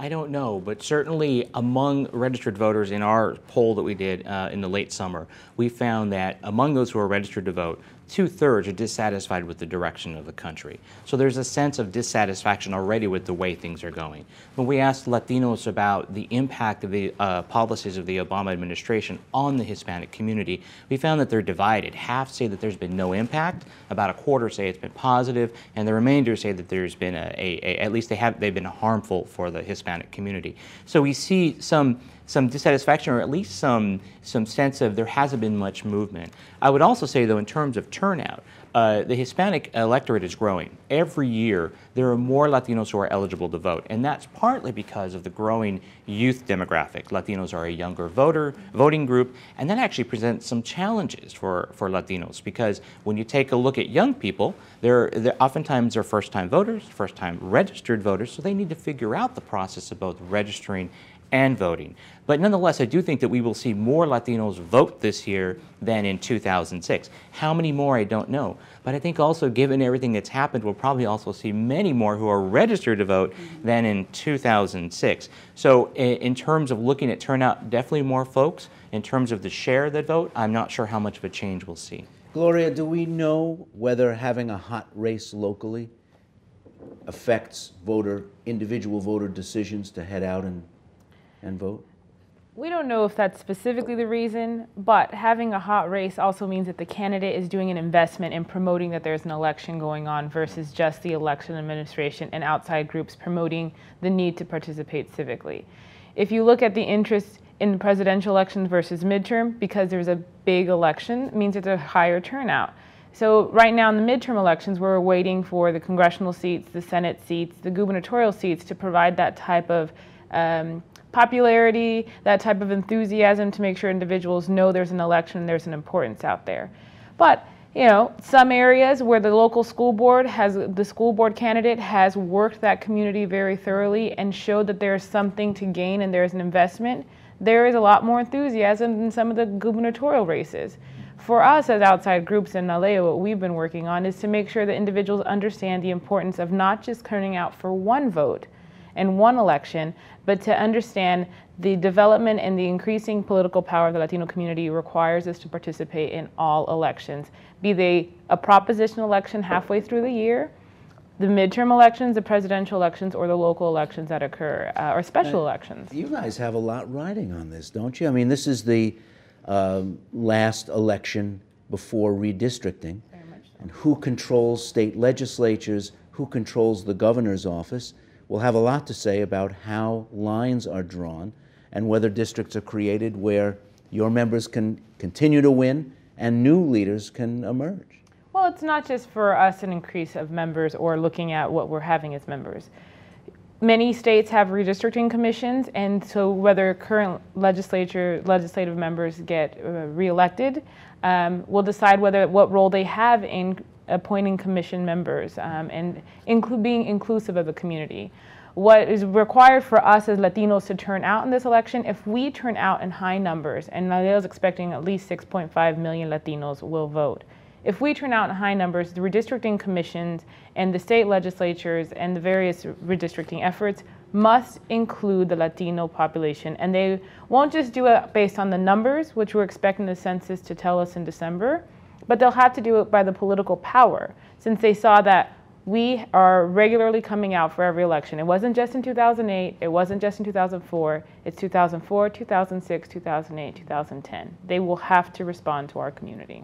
I don't know, but certainly among registered voters in our poll that we did in the late summer, we found that among those who are registered to vote, 2/3 are dissatisfied with the direction of the country. So there's a sense of dissatisfaction already with the way things are going. When we asked Latinos about the impact of the policies of the Obama administration on the Hispanic community, we found that they're divided. Half say that there's been no impact, about a quarter say it's been positive, and the remainder say that there's been at least they've been harmful for the Hispanic community. So we see some dissatisfaction, or at least some sense of there hasn't been much movement. I would also say, though, in terms of turnout, the Hispanic electorate is growing. Every year, there are more Latinos who are eligible to vote, and that's partly because of the growing youth demographic. Latinos are a younger voting group, and that actually presents some challenges for Latinos, because when you take a look at young people, they're oftentimes they're first-time voters, first-time registered voters, so they need to figure out the process of both registering and voting. But nonetheless, I do think that we will see more Latinos vote this year than in 2006. How many more, I don't know. But I think also, given everything that's happened, we'll probably also see many more who are registered to vote than in 2006. So in terms of looking at turnout, definitely more folks. In terms of the share that vote, I'm not sure how much of a change we'll see. Gloria, do we know whether having a hot race locally affects individual voter decisions to head out and vote? We don't know if that's specifically the reason, but having a hot race also means that the candidate is doing an investment in promoting that there's an election going on versus just the election administration and outside groups promoting the need to participate civically. If you look at the interest in presidential elections versus midterm, because there's a big election, it means it's a higher turnout. So right now in the midterm elections, we're waiting for the congressional seats, the Senate seats, the gubernatorial seats to provide that type of popularity, that type of enthusiasm to make sure individuals know there's an election and there's an importance out there. But, you know, some areas where the local school board the school board candidate has worked that community very thoroughly and showed that there's something to gain and there's an investment, there is a lot more enthusiasm than some of the gubernatorial races. For us as outside groups in LA, what we've been working on is to make sure that individuals understand the importance of not just turning out for one vote and one election, but to understand the development and the increasing political power of the Latino community requires us to participate in all elections, be they a proposition election halfway through the year, the midterm elections, the presidential elections, or the local elections that occur, or special elections. You guys have a lot riding on this, don't you? I mean, this is the last election before redistricting. Very much so. And who controls state legislatures, who controls the governor's office, will have a lot to say about how lines are drawn and whether districts are created where your members can continue to win and new leaders can emerge. Well, it's not just for us an increase of members or looking at what we're having as members. Many states have redistricting commissions, and so whether current legislative members get reelected will decide what role they have in appointing commission members and being inclusive of the community. What is required for us as Latinos to turn out in this election, if we turn out in high numbers, and Naleo is expecting at least 6.5 million Latinos will vote. If we turn out in high numbers, the redistricting commissions and the state legislatures and the various redistricting efforts must include the Latino population. And they won't just do it based on the numbers, which we're expecting the census to tell us in December, but they'll have to do it by the political power, since they saw that we are regularly coming out for every election. It wasn't just in 2008, it wasn't just in 2004, it's 2004, 2006, 2008, 2010. They will have to respond to our community.